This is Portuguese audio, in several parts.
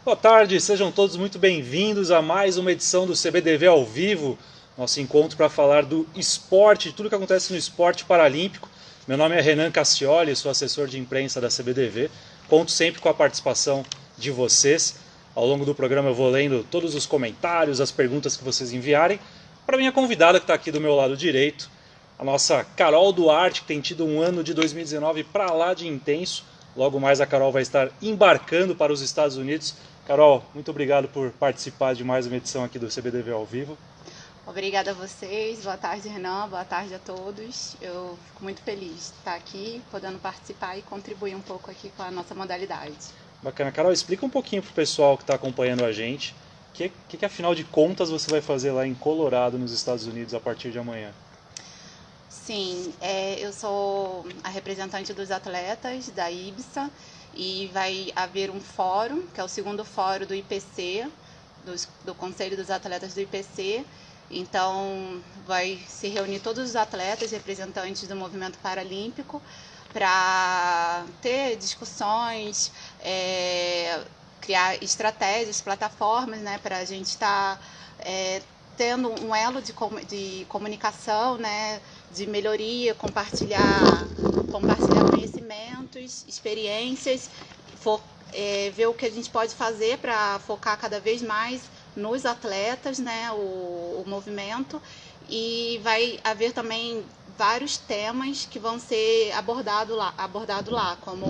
Boa tarde, sejam todos muito bem-vindos a mais uma edição do CBDV ao vivo, nosso encontro para falar do esporte, de tudo que acontece no esporte paralímpico. Meu nome é Renan Cassioli, sou assessor de imprensa da CBDV. Conto sempre com a participação de vocês. Ao longo do programa eu vou lendo todos os comentários, as perguntas que vocês enviarem. Para minha convidada que está aqui do meu lado direito, a nossa Carol Duarte, que tem tido um ano de 2019 para lá de intenso. Logo mais a Carol vai estar embarcando para os Estados Unidos. Carol, muito obrigado por participar de mais uma edição aqui do CBDV ao vivo. Obrigada a vocês, boa tarde, Renan, boa tarde a todos. Eu fico muito feliz de estar aqui, podendo participar e contribuir um pouco aqui com a nossa modalidade. Bacana. Carol, explica um pouquinho para o pessoal que está acompanhando a gente o que afinal de contas você vai fazer lá em Colorado, nos Estados Unidos, a partir de amanhã. Sim, eu sou a representante dos atletas da IBSA e vai haver um fórum, que é o segundo fórum do IPC, do Conselho dos Atletas do IPC. Então, vai se reunir todos os atletas, representantes do movimento paralímpico, para ter discussões, criar estratégias, plataformas, né, para a gente estar tendo um elo de comunicação, né, de melhoria, compartilhar conhecimentos, experiências, ver o que a gente pode fazer para focar cada vez mais nos atletas, né, o movimento, e vai haver também vários temas que vão ser abordados lá, como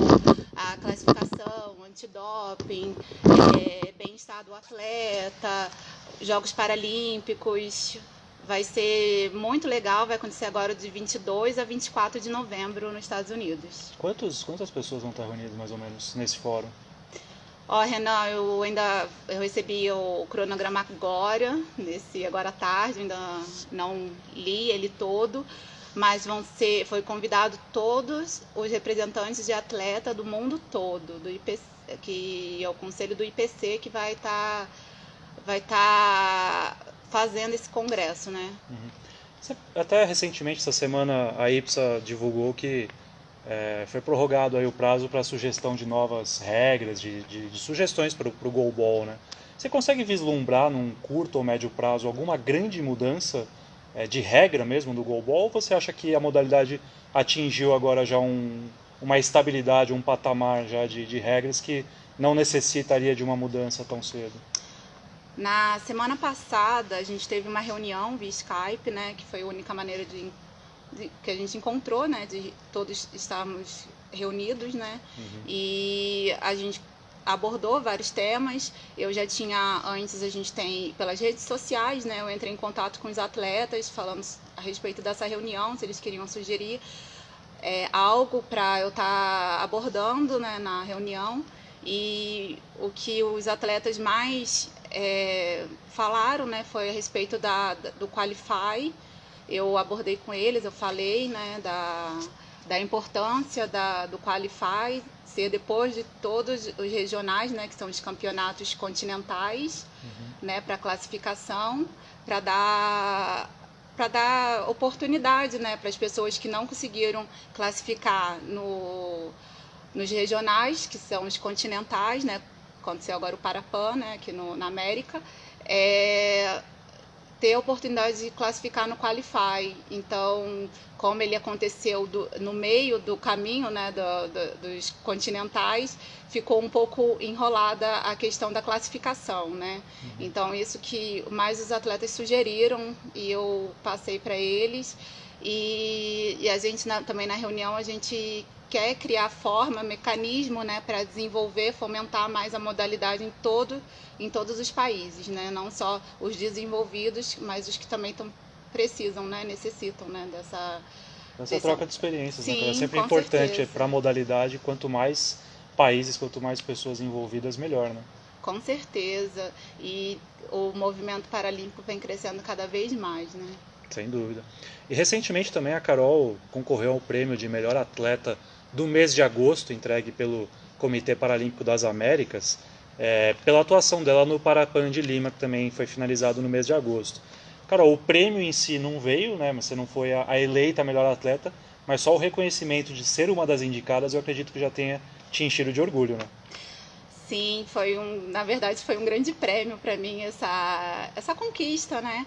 a classificação, antidoping, bem-estar do atleta, Jogos Paralímpicos. Vai ser muito legal, vai acontecer agora de 22 a 24 de novembro nos Estados Unidos. Quantas pessoas vão estar reunidas mais ou menos nesse fórum? Renan, eu recebi o cronograma agora à tarde, ainda não li ele todo, mas foi convidado todos os representantes de atleta do mundo todo, do IPC, que é o conselho do IPC que vai estar fazendo esse congresso, né? Uhum. Até recentemente, essa semana, a IPSA divulgou que foi prorrogado aí o prazo para sugestão de novas regras, de sugestões para o goalball, né? Você consegue vislumbrar num curto ou médio prazo alguma grande mudança de regra mesmo do goalball, ou você acha que a modalidade atingiu agora já uma estabilidade, um patamar já de regras que não necessitaria de uma mudança tão cedo? Na semana passada, a gente teve uma reunião via Skype, né, que foi a única maneira que a gente encontrou, né, de todos estarmos reunidos, né, e a gente abordou vários temas. Eu já tinha, antes a gente tem pelas redes sociais, né, eu entrei em contato com os atletas, falamos a respeito dessa reunião, se eles queriam sugerir algo para eu estar abordando, né, na reunião. E o que os atletas mais falaram, né, foi a respeito do Qualify. Eu abordei com eles, eu falei, né, da importância do Qualify ser depois de todos os regionais, né, que são os campeonatos continentais, né, para classificação, para dar oportunidade, né, para as pessoas que não conseguiram classificar nos regionais, que são os continentais, né? Aconteceu agora o Parapan, né? Aqui na América, ter a oportunidade de classificar no Qualify. Então, como ele aconteceu no meio do caminho, né, dos continentais, ficou um pouco enrolada a questão da classificação, né? Então, isso que mais os atletas sugeriram e eu passei para eles. E a gente também na reunião a gente quer criar forma, mecanismo, né, para desenvolver, fomentar mais a modalidade em todos os países, né, não só os desenvolvidos, mas os que também precisam, né, necessitam, né, dessa troca de experiências. Sim, né? É sempre com importante certeza. para a modalidade, quanto mais países, quanto mais pessoas envolvidas, melhor, né? Com certeza. E o movimento paralímpico vem crescendo cada vez mais, né? Sem dúvida. E recentemente também a Carol concorreu ao prêmio de melhor atleta do mês de agosto, entregue pelo Comitê Paralímpico das Américas, pela atuação dela no Parapan de Lima, que também foi finalizado no mês de agosto. Carol, o prêmio em si não veio, né? Você não foi a eleita melhor atleta, mas só o reconhecimento de ser uma das indicadas eu acredito que já tenha te enchido de orgulho, né? Sim, na verdade foi um grande prêmio para mim essa conquista, né?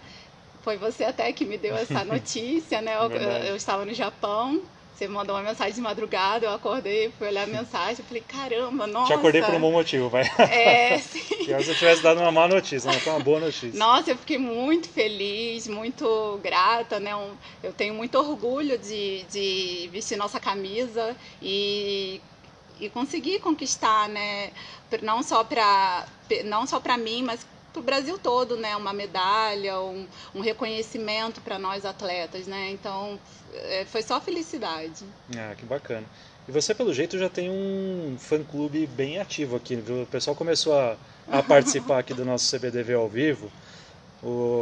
Foi você até que me deu essa notícia, né? Eu estava no Japão, você mandou uma mensagem de madrugada, eu acordei, fui olhar a mensagem, eu falei, caramba, nossa. Te acordei por um bom motivo, vai. Sim. Se eu tivesse dado uma má notícia, não foi uma boa notícia. Nossa, eu fiquei muito feliz, muito grata, né? Eu tenho muito orgulho de vestir nossa camisa e conseguir conquistar, né? Não só para mim, mas para o Brasil todo, né? Uma medalha, um reconhecimento para nós atletas, né? Então, foi só felicidade. Ah, que bacana. E você, pelo jeito, já tem um fã-clube bem ativo aqui, viu? O pessoal começou a participar aqui do nosso CBDV ao vivo.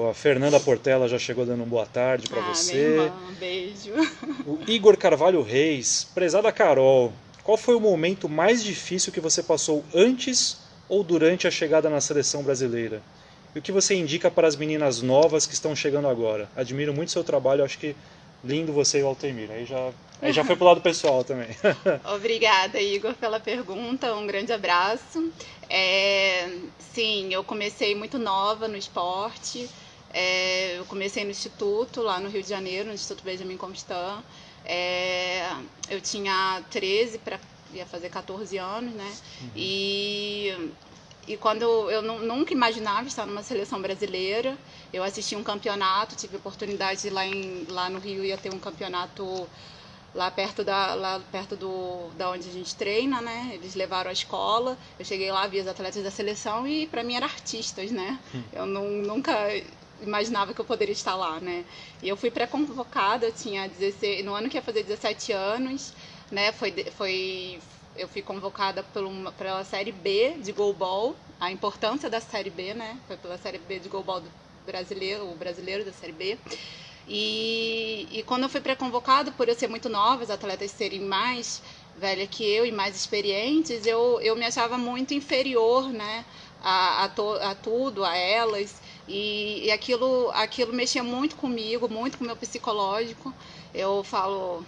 A Fernanda Portela já chegou dando uma boa tarde para você. Minha irmã, um beijo. O Igor Carvalho Reis, prezada Carol, qual foi o momento mais difícil que você passou antes ou durante a chegada na seleção brasileira? E o que você indica para as meninas novas que estão chegando agora? Admiro muito seu trabalho, acho que lindo você e o Altemir. Aí já foi pro lado pessoal também. Obrigada, Igor, pela pergunta. Um grande abraço. Sim, eu comecei muito nova no esporte. Eu comecei no Instituto, lá no Rio de Janeiro, no Instituto Benjamin Constant. Eu tinha 13 ia fazer 14 anos, né? Uhum. E quando eu nunca imaginava estar numa seleção brasileira, eu assisti um campeonato, tive a oportunidade de lá no Rio ia ter um campeonato lá perto da onde a gente treina, né? Eles levaram a escola, eu cheguei lá, vi os atletas da seleção e para mim eram artistas, né? Eu nunca imaginava que eu poderia estar lá, né? E eu fui pré-convocada, eu tinha 16, no ano que ia fazer 17 anos, né? Eu fui convocada pela Série B de goalball, a importância da Série B, né? Foi pela Série B de goalball o brasileiro da Série B. E quando eu fui pré-convocada, por eu ser muito nova, os atletas serem mais velha que eu e mais experientes, eu me achava muito inferior, né? A tudo, a elas. E aquilo mexia muito comigo, muito com o meu psicológico. Eu falo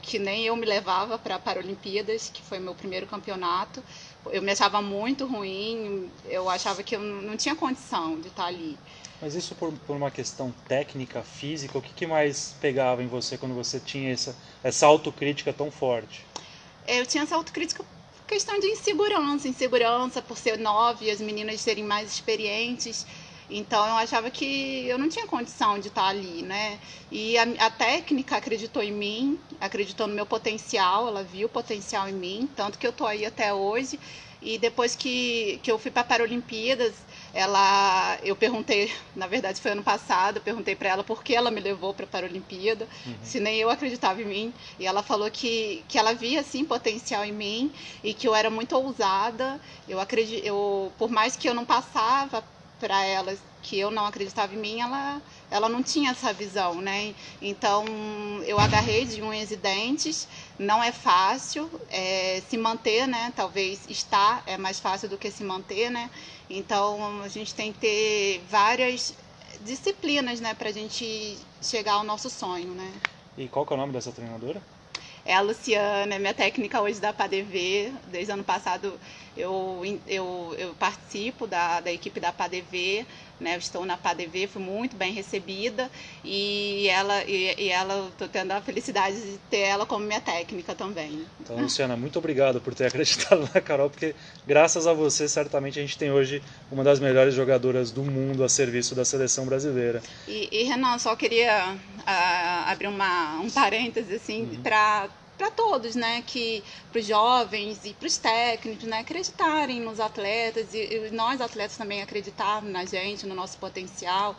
que nem eu me levava para Paralimpíadas, que foi meu primeiro campeonato. Eu me achava muito ruim, eu achava que eu não tinha condição de estar ali. Mas isso por uma questão técnica, física, o que mais pegava em você quando você tinha essa autocrítica tão forte? Eu tinha essa autocrítica por questão de insegurança por ser nova e as meninas serem mais experientes. Então eu achava que eu não tinha condição de estar ali, né? E a técnica acreditou em mim, acreditou no meu potencial, ela viu o potencial em mim, tanto que eu tô aí até hoje. E depois que eu fui para Paralimpíadas, eu perguntei, na verdade foi ano passado, eu perguntei para ela por que ela me levou para a Paralimpíada, se nem eu acreditava em mim. E ela falou que ela via sim potencial em mim e que eu era muito ousada. Por mais que eu não passava para ela que eu não acreditava em mim, ela não tinha essa visão, né? Então eu agarrei de unhas e dentes. Não é fácil se manter, né? Talvez estar é mais fácil do que se manter, né? Então a gente tem que ter várias disciplinas, né? Pra gente chegar ao nosso sonho, né? E qual que é o nome dessa treinadora? É a Luciana, é minha técnica hoje da PADV. Desde o ano passado eu participo da equipe da PADV, né? Eu estou na PADV, fui muito bem recebida e ela estou tendo a felicidade de ter ela como minha técnica também. Então, Luciana, muito obrigado por ter acreditado na Carol, porque graças a você, certamente, a gente tem hoje uma das melhores jogadoras do mundo a serviço da seleção brasileira. E Renan, só queria abrir um parêntese assim, para todos, né, para os jovens e para os técnicos, né, acreditarem nos atletas e nós atletas também acreditarmos na gente, no nosso potencial,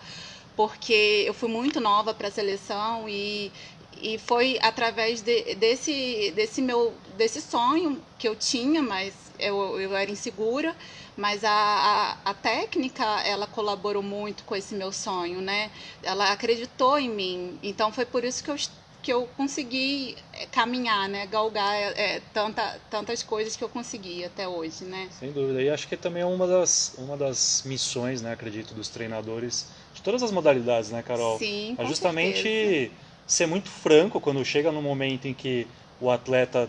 porque eu fui muito nova para a seleção e foi através desse sonho que eu tinha, mas eu era insegura, mas a técnica, ela colaborou muito com esse meu sonho, né? Ela acreditou em mim, então foi por isso que eu consegui caminhar, né? Galgar tantas coisas que eu consegui até hoje, né? Sem dúvida. E acho que também é uma das missões, né, acredito, dos treinadores de todas as modalidades, né, Carol? Sim, é com justamente certeza. Ser muito franco quando chega no momento em que o atleta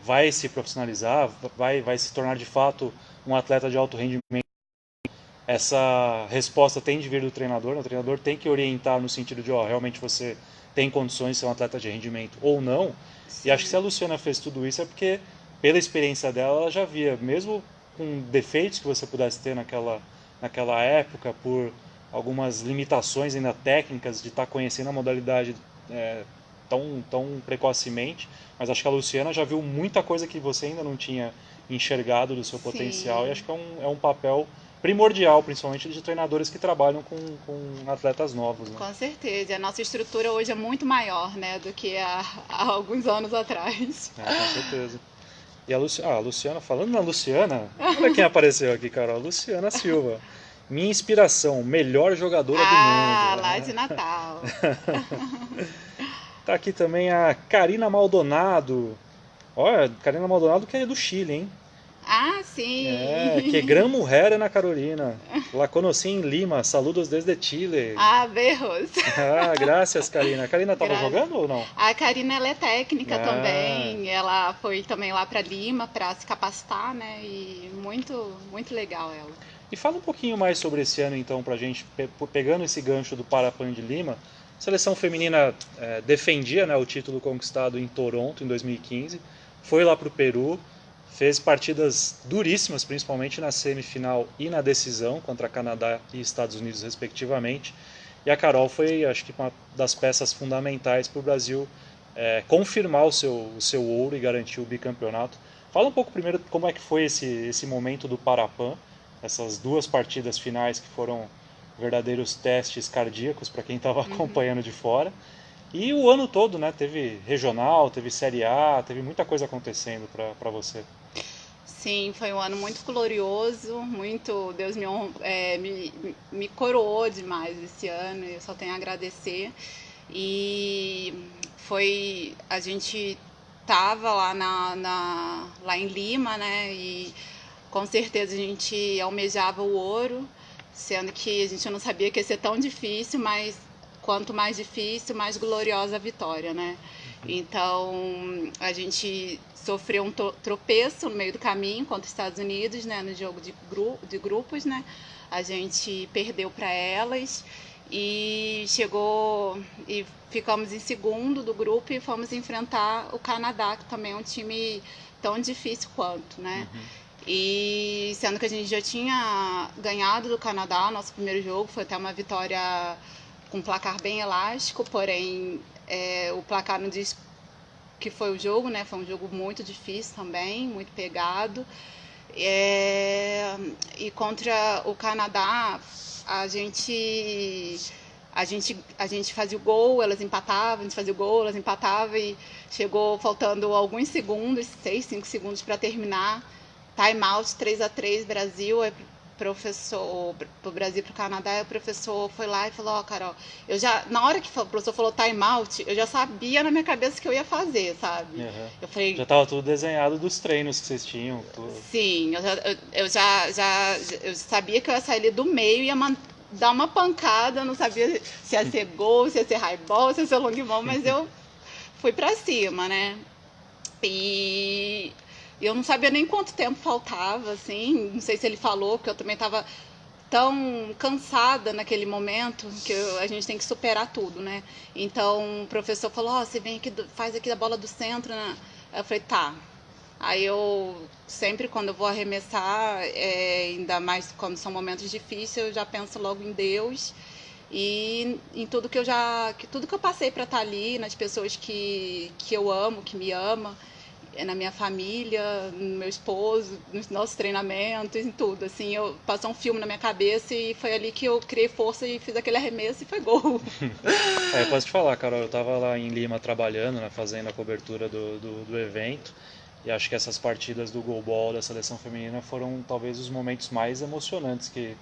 vai se profissionalizar, vai se tornar de fato um atleta de alto rendimento, essa resposta tem de vir do treinador, né? O treinador tem que orientar no sentido de, realmente você tem condições de ser um atleta de rendimento ou não. Sim. E acho que se a Luciana fez tudo isso é porque, pela experiência dela, ela já via, mesmo com defeitos que você pudesse ter naquela época, por algumas limitações ainda técnicas de estar conhecendo a modalidade tão precocemente, mas acho que a Luciana já viu muita coisa que você ainda não tinha enxergado do seu potencial, Sim. e acho que é um papel primordial, principalmente de treinadores que trabalham com atletas novos. Né? Com certeza. A nossa estrutura hoje é muito maior, né, do que há alguns anos atrás. Com certeza. E a Luciana, falando na Luciana, olha quem apareceu aqui, Carol. Luciana Silva. Minha inspiração, melhor jogadora do mundo. Lá de Natal. Tá aqui também a Karina Maldonado. Olha, Karina Maldonado que é do Chile, hein? Sim. Que gran mujer na Carolina. La conocí em Lima. Saludos desde Chile. Berros. Graças, Karina. A Karina estava jogando ou não? A Karina, ela é técnica também. Ela foi também lá para Lima para se capacitar, né? E muito, muito legal ela. E fala um pouquinho mais sobre esse ano, então, pra gente, pegando esse gancho do Parapan de Lima. A seleção feminina defendia, né, o título conquistado em Toronto, em 2015. Foi lá pro Peru. Fez partidas duríssimas, principalmente na semifinal e na decisão, contra Canadá e Estados Unidos, respectivamente. E a Carol foi, acho que, uma das peças fundamentais para o Brasil confirmar o seu ouro e garantir o bicampeonato. Fala um pouco primeiro como é que foi esse momento do Parapan, essas duas partidas finais que foram verdadeiros testes cardíacos para quem estava acompanhando de fora. E o ano todo, né? Teve regional, teve Série A, teve muita coisa acontecendo para você. Sim, foi um ano muito glorioso, muito, Deus me coroou demais esse ano, eu só tenho a agradecer. E a gente tava lá lá em Lima, né, e com certeza a gente almejava o ouro, sendo que a gente não sabia que ia ser tão difícil, mas quanto mais difícil, mais gloriosa a vitória, né? Então, a gente sofreu um tropeço no meio do caminho contra os Estados Unidos, né, no jogo de grupos, né? A gente perdeu para elas e ficamos em segundo do grupo e fomos enfrentar o Canadá, que também é um time tão difícil quanto, né? E sendo que a gente já tinha ganhado do Canadá, nosso primeiro jogo foi até uma vitória com um placar bem elástico, porém o placar não diz que foi o jogo, né? Foi um jogo muito difícil também, muito pegado. E contra o Canadá, a gente fazia o gol, elas empatavam, a gente fazia o gol, elas empatavam e chegou faltando alguns segundos, 5 segundos para terminar. Time out, 3-3 Brasil, professor pro Brasil e pro Canadá, o professor foi lá e falou, Carol, na hora que o professor falou time out, eu já sabia na minha cabeça o que eu ia fazer, sabe? Uhum. Eu falei, já estava tudo desenhado dos treinos que vocês tinham. Tudo. Sim, eu sabia que eu ia sair ali do meio e ia dar uma pancada, não sabia se ia ser gol, se ia ser highball, se ia ser long ball, mas eu fui pra cima, né? E eu não sabia nem quanto tempo faltava, assim, não sei se ele falou, porque eu também estava tão cansada naquele momento que a gente tem que superar tudo, né? Então o professor falou, você vem aqui, faz aqui a bola do centro, né? Eu falei, tá. Aí eu sempre quando eu vou arremessar, ainda mais quando são momentos difíceis, eu já penso logo em Deus e em tudo que tudo que eu passei para estar ali, nas pessoas que eu amo, que me amam, na minha família, no meu esposo, nos nossos treinamentos, em tudo. Assim, passou um filme na minha cabeça e foi ali que eu criei força e fiz aquele arremesso e foi gol. Eu posso te falar, Carol, eu estava lá em Lima trabalhando, né, fazendo a cobertura do evento, e acho que essas partidas do goalball da seleção feminina foram talvez os momentos mais emocionantes que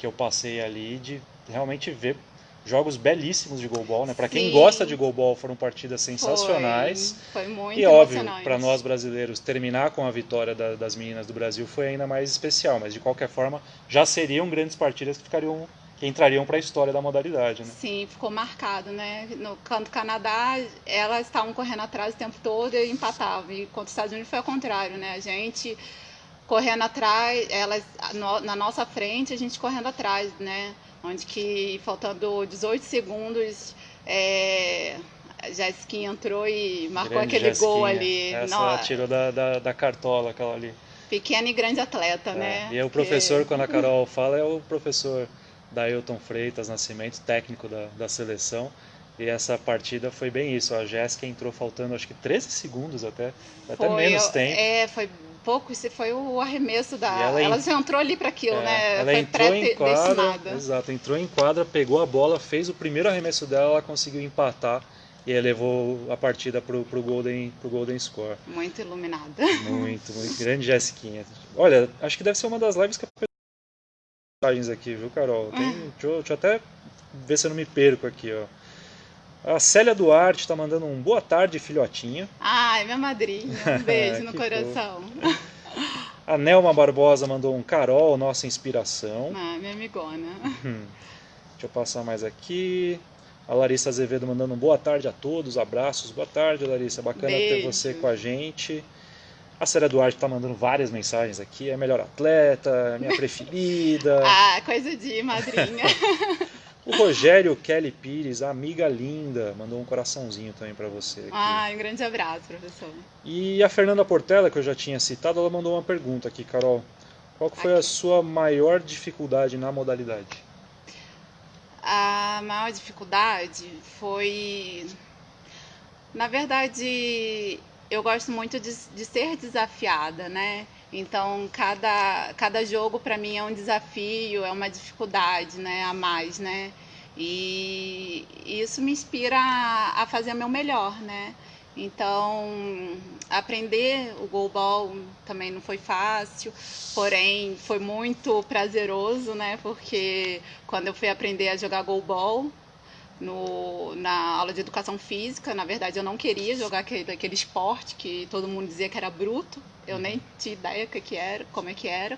eu passei ali, de realmente ver jogos belíssimos de goalball, né? Para quem gosta de goalball, foram partidas sensacionais. Foi muito e óbvio, emocionante. para nós brasileiros, terminar com a vitória das meninas do Brasil foi ainda mais especial, mas de qualquer forma, já seriam grandes partidas que que entrariam para a história da modalidade, né? Sim, ficou marcado, né? No canto Canadá, elas estavam correndo atrás o tempo todo e empatavam. E contra os Estados Unidos foi ao contrário, né? A gente correndo atrás, elas na nossa frente, a gente correndo atrás, né? Onde que, faltando 18 segundos, a Jessiquinha entrou e marcou Grande aquele Jessiquinha. gol ali. Essa tirou da cartola, aquela ali. Pequena e grande atleta, né? E o professor, quando a Carol fala, é o professor Dailton Freitas Nascimento, técnico da seleção. E essa partida foi bem isso. A Jéssica entrou faltando acho que 13 segundos até menos tempo. Foi pouco, esse foi o arremesso da. Ela já entrou ali para aquilo, né? Ela foi entrou em quadra, exato, entrou em quadra, pegou a bola, fez o primeiro arremesso dela, ela conseguiu empatar e aí levou a partida pro Golden Score. Muito iluminada. Muito grande Jessiquinha. Olha, acho que deve ser uma das lives que mensagens aqui, viu, Carol? Deixa eu até ver se eu não me perco aqui, ó. A Célia Duarte está mandando um boa tarde, filhotinha. Ai, minha madrinha. Um beijo no coração. A Nelma Barbosa mandou um Carol, nossa inspiração. Ah, minha amigona. Deixa eu passar mais aqui. A Larissa Azevedo mandando um boa tarde a todos, abraços. Boa tarde, Larissa. Bacana ter você com a gente. A Célia Duarte está mandando várias mensagens aqui. É a melhor atleta, minha preferida. Coisa de madrinha. O Rogério Kelly Pires, amiga linda, mandou um coraçãozinho também para você aqui. Um grande abraço, professor. E a Fernanda Portela, que eu já tinha citado, ela mandou uma pergunta aqui, Carol. Qual que foi a sua maior dificuldade na modalidade? A maior dificuldade foi... Na verdade, eu gosto muito de ser desafiada, né? Então, cada jogo para mim é um desafio, é uma dificuldade, né, a mais, né? E isso me inspira a fazer o meu melhor, né? Então, aprender o goalball também não foi fácil, porém foi muito prazeroso, né? Porque quando eu fui aprender a jogar goalball, na aula de educação física, na verdade eu não queria jogar aquele esporte que todo mundo dizia que era bruto, eu nem tinha ideia como é que era,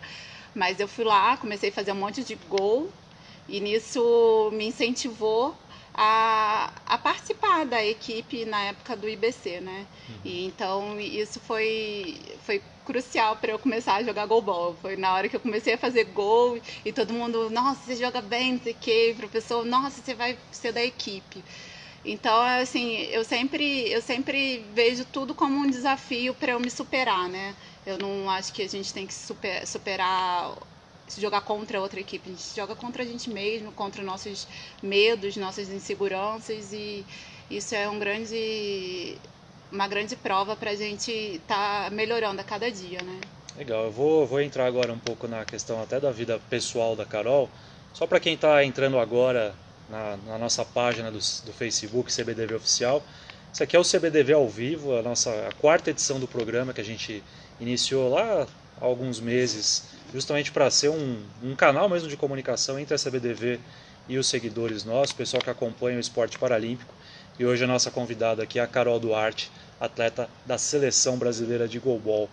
mas eu fui lá, comecei a fazer um monte de gol e nisso me incentivou a participar da equipe na época do IBC, né? E então isso foi crucial para eu começar a jogar goalball. Foi na hora que eu comecei a fazer gol e todo mundo, nossa, você joga bem, não sei o que, professor, nossa, você vai ser da equipe. Então, assim, eu sempre vejo tudo como um desafio para eu me superar, né? Eu não acho que a gente tem que superar, jogar contra outra equipe. A gente joga contra a gente mesmo, contra nossos medos, nossas inseguranças, e isso é uma grande prova para a gente estar melhorando a cada dia, né? Legal, eu vou entrar agora um pouco na questão até da vida pessoal da Carol. Só para quem está entrando agora na nossa página do Facebook, CBDV Oficial, isso aqui é o CBDV ao vivo, a quarta edição do programa que a gente iniciou lá há alguns meses, justamente para ser um canal mesmo de comunicação entre a CBDV e os seguidores nossos, o pessoal que acompanha o esporte paralímpico. E hoje a nossa convidada aqui é a Carol Duarte, atleta da Seleção Brasileira de Goalball.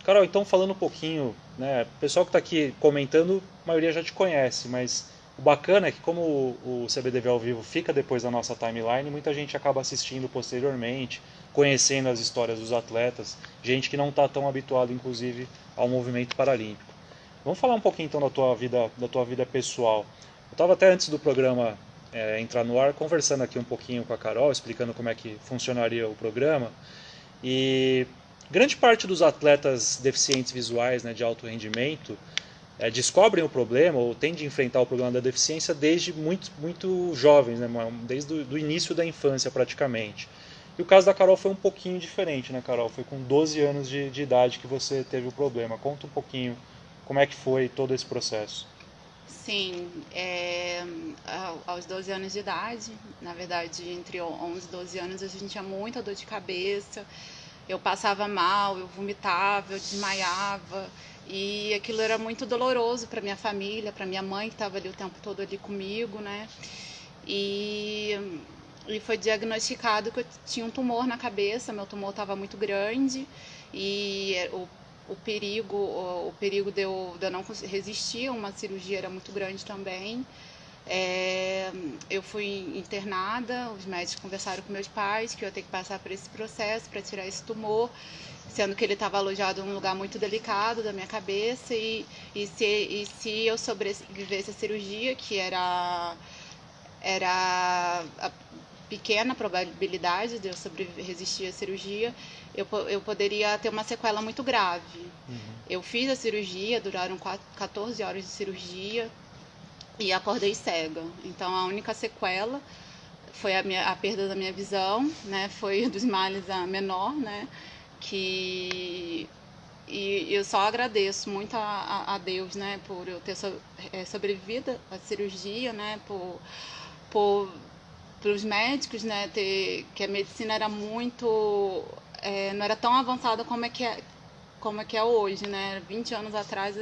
Carol, então falando um pouquinho, né, o pessoal que está aqui comentando, a maioria já te conhece, mas o bacana é que como o CBDV ao vivo fica depois da nossa timeline, muita gente acaba assistindo posteriormente, conhecendo as histórias dos atletas, gente que não está tão habituada, inclusive, ao movimento paralímpico. Vamos falar um pouquinho então da tua vida pessoal. Eu estava até antes do programa entrar no ar, conversando aqui um pouquinho com a Carol, explicando como é que funcionaria o programa. E grande parte dos atletas deficientes visuais, né, de alto rendimento, descobrem o problema ou tendem a enfrentar o problema da deficiência desde muito jovens, né, desde o início da infância praticamente. E o caso da Carol foi um pouquinho diferente, né, Carol? Foi com 12 anos de idade que você teve o problema. Conta um pouquinho como é que foi todo esse processo. Sim, aos 12 anos de idade, na verdade entre 11 e 12 anos a gente tinha muita dor de cabeça, eu passava mal, eu vomitava, eu desmaiava, e aquilo era muito doloroso para minha família, para minha mãe que estava ali o tempo todo ali comigo, né? E foi diagnosticado que eu tinha um tumor na cabeça, meu tumor estava muito grande e o perigo de eu não resistir a uma cirurgia era muito grande também. Eu fui internada, os médicos conversaram com meus pais que eu ia ter que passar por esse processo para tirar esse tumor, sendo que ele estava alojado em um lugar muito delicado da minha cabeça, e se eu sobrevivesse à cirurgia, que era a pequena probabilidade de eu resistir à cirurgia, eu poderia ter uma sequela muito grave. Eu fiz a cirurgia, duraram 14 horas de cirurgia e acordei cega. Então a única sequela foi a perda da minha visão, né? Foi dos males a menor, né? E eu só agradeço muito a Deus, né? Por eu ter sobrevivido à cirurgia, né? Pelos médicos, né? Que a medicina era muito... não era tão avançada como é que é hoje, né? 20 anos atrás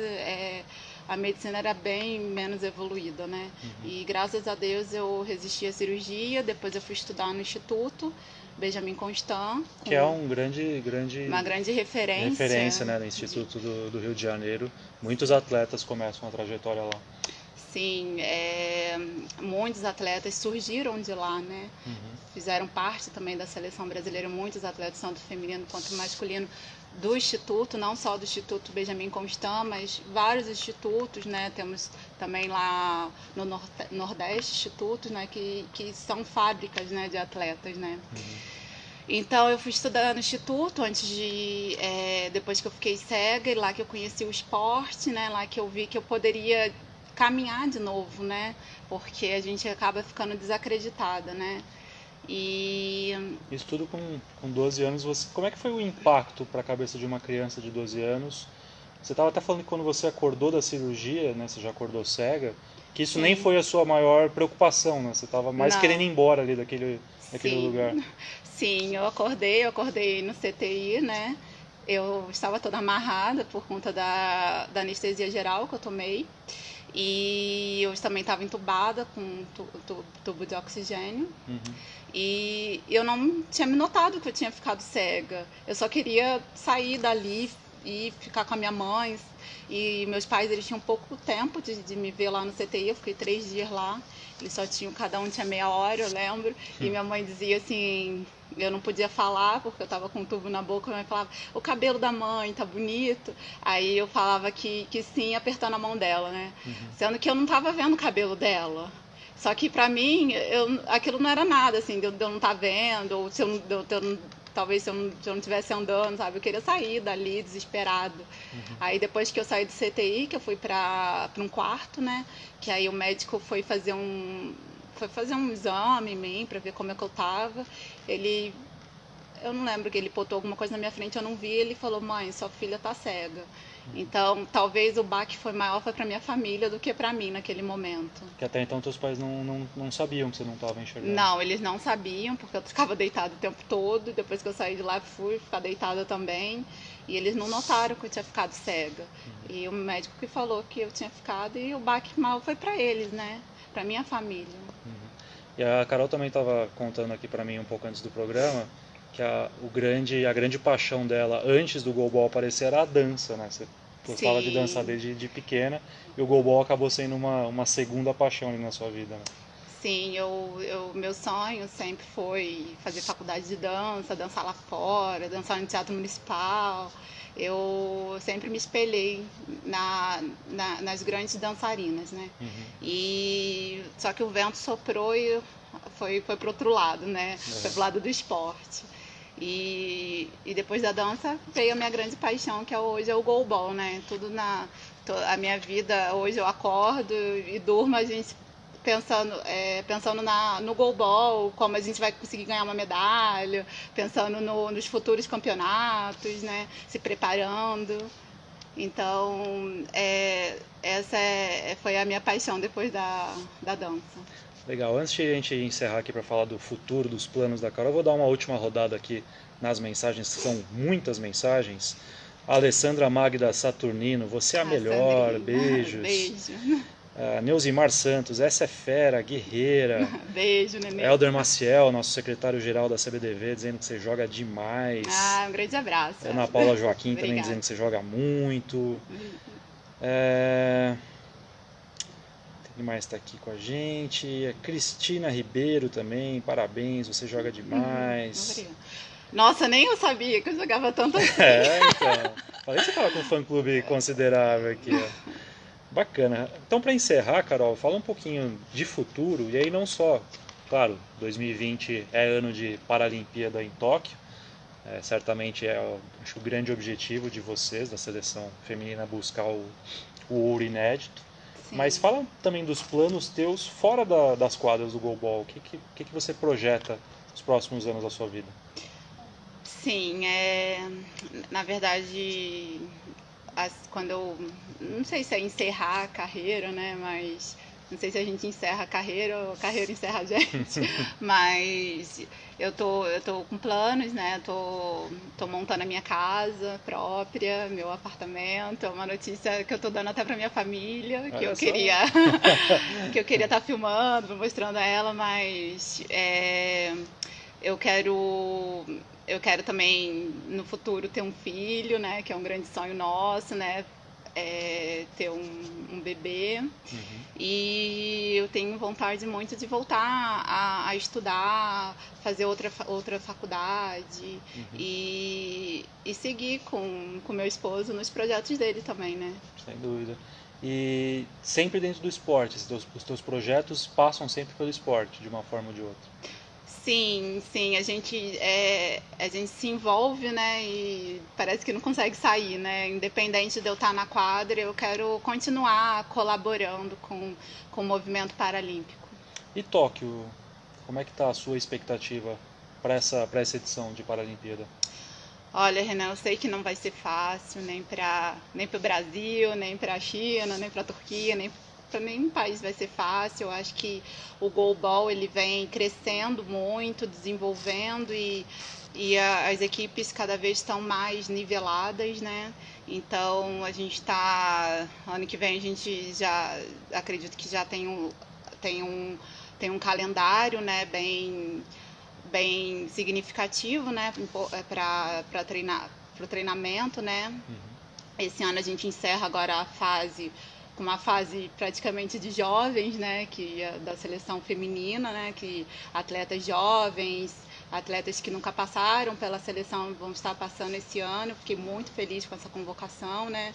a medicina era bem menos evoluída, né? E graças a Deus eu resisti à cirurgia. Depois eu fui estudar no Instituto Benjamin Constant, que é uma grande referência, né, no Instituto do Rio de Janeiro. Muitos atletas começam a trajetória lá. Sim, muitos atletas surgiram de lá, né? Fizeram parte também da seleção brasileira, muitos atletas, tanto feminino quanto masculino, do Instituto, não só do Instituto Benjamin Constant, mas vários institutos, né? Temos também lá no Nordeste institutos, né? Que são fábricas, né? De atletas, né? Então eu fui estudar no Instituto depois que eu fiquei cega, e lá que eu conheci o esporte, né? Lá que eu vi que eu poderia caminhar de novo, né? Porque a gente acaba ficando desacreditada, né? Isso tudo com 12 anos, como é que foi o impacto para a cabeça de uma criança de 12 anos? Você estava até falando que quando você acordou da cirurgia, né, você já acordou cega, que isso nem foi a sua maior preocupação, né? Você estava mais querendo ir embora ali daquele lugar. Sim, eu acordei no CTI, né? Eu estava toda amarrada por conta da anestesia geral que eu tomei. E eu também estava entubada com tubo de oxigênio. E eu não tinha me notado que eu tinha ficado cega. Eu só queria sair dali e ficar com a minha mãe. E meus pais, eles tinham pouco tempo de me ver lá no CTI. Eu fiquei 3 dias lá. Eles só tinham, cada um tinha meia hora, eu lembro. E minha mãe dizia assim... Eu não podia falar porque eu estava com um tubo na boca. Minha mãe falava, o cabelo da mãe tá bonito. Aí eu falava que sim, apertando a mão dela, né? Sendo que eu não estava vendo o cabelo dela. Só que pra mim, aquilo não era nada, assim, de eu não estar vendo, ou talvez se eu não estivesse andando, sabe? Eu queria sair dali desesperado. Aí depois que eu saí do CTI, que eu fui para um quarto, né? Que aí o médico foi fazer um exame em mim para ver como é que eu tava. Eu não lembro que ele botou alguma coisa na minha frente, eu não vi, ele falou, mãe, sua filha tá cega. Então, talvez o baque foi maior para minha família do que para mim naquele momento. Que até então teus pais não sabiam que você não estava enxergando. Não, eles não sabiam, porque eu ficava deitada o tempo todo, e depois que eu saí de lá fui ficar deitada também, e eles não notaram que eu tinha ficado cega. E o médico que falou que eu tinha ficado, e o baque mal foi para eles, né? Para minha família. E a Carol também estava contando aqui para mim um pouco antes do programa que a grande paixão dela antes do goalball aparecer era a dança, né? Você gostava de dançar desde pequena, e o goalball acabou sendo uma segunda paixão ali na sua vida, né? Sim, meu sonho sempre foi fazer faculdade de dança, dançar lá fora, dançar no teatro municipal. Eu sempre me espelhei nas grandes dançarinas, né? Só que o vento soprou e foi pro outro lado, né? Foi pro lado do esporte. E depois da dança veio a minha grande paixão, que hoje é o goalball, né? A minha vida, hoje eu acordo e durmo, a gente pensando no goalball, como a gente vai conseguir ganhar uma medalha, pensando nos futuros campeonatos, né? Se preparando. Então, essa foi a minha paixão depois da dança. Legal, antes de a gente encerrar aqui para falar do futuro, dos planos da Carol, eu vou dar uma última rodada aqui nas mensagens, que são muitas mensagens. Alessandra Magda Saturnino, você é a melhor, beijos. Beijo. Neusimar Santos, essa é fera, guerreira. Beijo, neném. Helder Maciel, nosso secretário-geral da CBDV, dizendo que você joga demais. Um grande abraço. Ana Paula Joaquim também dizendo que você joga muito. Quem mais está aqui com a gente? A Cristina Ribeiro também, parabéns, você joga demais. Nossa, nem eu sabia que eu jogava tanto assim. Então. Falei que você estava com um fã-clube considerável aqui, ó. Bacana. Então, para encerrar, Carol, fala um pouquinho de futuro, e aí não só, claro, 2020 é ano de Paralimpíada em Tóquio, certamente acho, o grande objetivo de vocês, da seleção feminina, buscar o ouro inédito. Sim. Mas fala também dos planos teus fora das quadras do goalball. O que você projeta nos próximos anos da sua vida? Sim, na verdade, quando eu, não sei se é encerrar a carreira, né, mas não sei se a gente encerra a carreira ou a carreira encerra a gente, mas eu tô com planos, né, tô montando a minha casa própria, meu apartamento, é uma notícia que eu tô dando até pra minha família, que eu queria que eu queria estar filmando, mostrando a ela, mas eu quero também, no futuro, ter um filho, né? Que é um grande sonho nosso, né? Ter um bebê. Uhum. E eu tenho vontade muito de voltar a estudar, fazer outra faculdade. Uhum. E seguir com meu esposo nos projetos dele também, né? Sem dúvida. E sempre dentro do esporte, os teus projetos passam sempre pelo esporte, de uma forma ou de outra. Sim, a gente se envolve, né, e parece que não consegue sair, né, independente de eu estar na quadra, eu quero continuar colaborando com o movimento paralímpico. E Tóquio, como é que está a sua expectativa para essa edição de Paralimpíada? Olha, Renan, eu sei que não vai ser fácil, nem para o Brasil, nem para a China, nem para a Turquia, nem para nenhum país vai ser fácil. Eu acho que o goalball ele vem crescendo muito, desenvolvendo e as equipes cada vez estão mais niveladas, né? Então a gente está, ano que vem a gente já acredito que já tem um calendário, né? Bem significativo, né? Para treinar, para o treinamento, né? Uhum. Esse ano a gente encerra agora com uma fase praticamente de jovens, né, que é da seleção feminina, né, que atletas jovens, atletas que nunca passaram pela seleção vão estar passando esse ano. Fiquei muito feliz com essa convocação, né,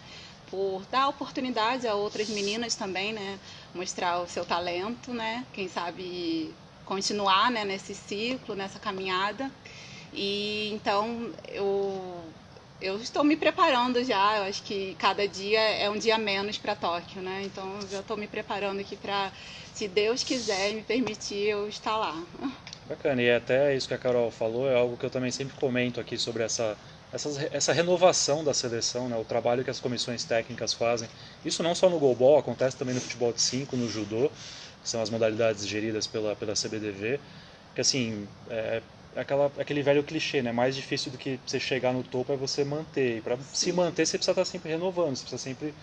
por dar oportunidade a outras meninas também, né, mostrar o seu talento, né, quem sabe continuar, né, nesse ciclo, nessa caminhada. E então eu estou me preparando já, eu acho que cada dia é um dia menos para Tóquio, né? Então eu já estou me preparando aqui para, se Deus quiser me permitir, eu estar lá. Bacana, e até isso que a Carol falou é algo que eu também sempre comento aqui sobre essa renovação da seleção, né? O trabalho que as comissões técnicas fazem. Isso não só no goalball, acontece também no futebol de 5, no judô, que são as modalidades geridas pela CBDV, que assim, aquele velho clichê, né? Mais difícil do que você chegar no topo é você manter. E para se manter, você precisa estar sempre renovando, você precisa sempre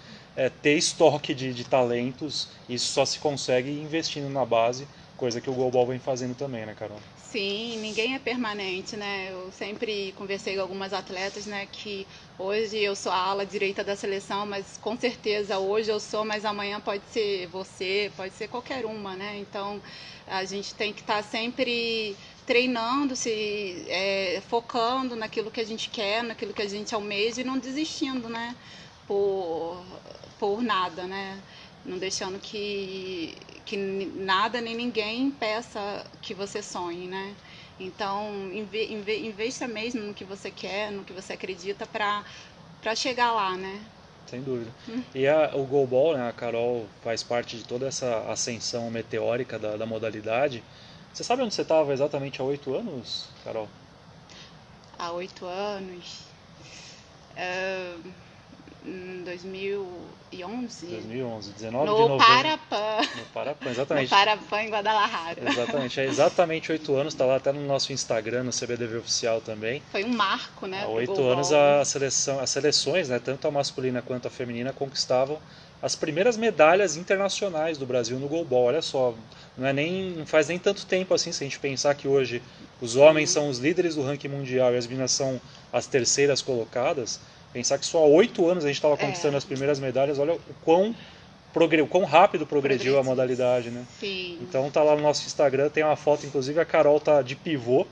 ter estoque de talentos. E isso só se consegue investindo na base, coisa que o goalball vem fazendo também, né, Carol? Sim, ninguém é permanente, né? Eu sempre conversei com algumas atletas, né, que hoje eu sou a ala direita da seleção, mas com certeza hoje eu sou, mas amanhã pode ser você, pode ser qualquer uma, né? Então a gente tem que estar sempre treinando, focando naquilo que a gente quer, naquilo que a gente almeja e não desistindo, né? Por nada, né? Não deixando que nada nem ninguém impeça que você sonhe, né? Então, investa mesmo no que você quer, no que você acredita para chegar lá, né? Sem dúvida. E o goalball, né, a Carol faz parte de toda essa ascensão meteórica da modalidade. Você sabe onde você estava exatamente há 8 anos, Carol? Há 8 anos? Em 2011. 2011, 19 no de novembro. Parapan. No Parapan, exatamente. No Parapan, em Guadalajara. Exatamente, é exatamente 8 anos, está lá até no nosso Instagram, no CBDV Oficial também. Foi um marco, né? Há 8 anos as seleções, né, tanto a masculina quanto a feminina, conquistavam as primeiras medalhas internacionais do Brasil no goalball. Olha só, não faz nem tanto tempo assim, se a gente pensar que hoje os homens são os líderes do ranking mundial e as meninas são as terceiras colocadas. Pensar que só há 8 anos a gente estava conquistando as primeiras medalhas, olha o quão o quão rápido progrediu a modalidade, né? Sim. Então tá lá no nosso Instagram, tem uma foto, inclusive a Carol tá de pivô,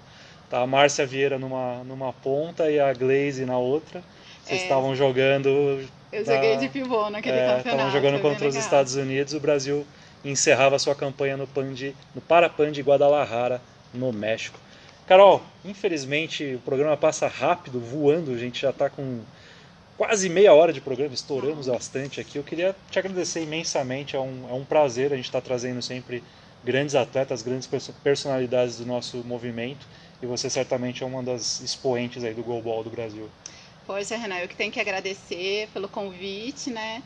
tá a Márcia Vieira numa ponta e a Glaze na outra. Vocês estavam jogando... Eu joguei de pivô naquele campeonato. Estavam jogando contra os Estados Unidos, o Brasil encerrava sua campanha no Parapan de Guadalajara, no México. Carol, infelizmente o programa passa rápido, voando, a gente já está com quase meia hora de programa, estouramos bastante aqui. Eu queria te agradecer imensamente, é um prazer a gente estar trazendo sempre grandes atletas, grandes personalidades do nosso movimento, e você certamente é uma das expoentes aí do goalball do Brasil. Poxa, Renan, eu que tenho que agradecer pelo convite, né?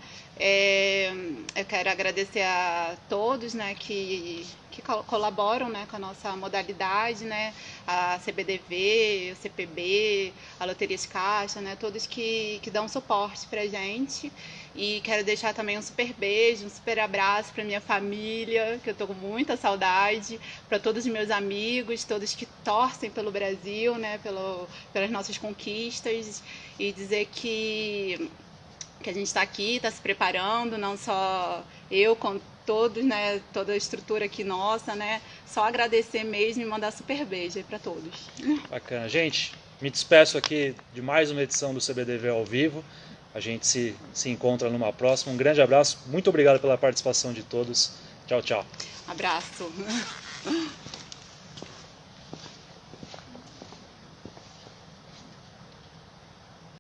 Eu quero agradecer a todos, né, que colaboram, né, com a nossa modalidade, né? A CBDV, o CPB, a Loteria de Caixa, né? Todos que dão suporte pra gente. E quero deixar também um super beijo, um super abraço para minha família, que eu tô com muita saudade, para todos os meus amigos, todos que torcem pelo Brasil, né, pelas nossas conquistas, e dizer que a gente está aqui, está se preparando, não só eu, com todos, né, toda a estrutura aqui nossa, né, só agradecer mesmo e mandar super beijo aí para todos. Bacana. Gente, me despeço aqui de mais uma edição do CBDV ao vivo. A gente se encontra numa próxima. Um grande abraço. Muito obrigado pela participação de todos. Tchau, tchau. Abraço.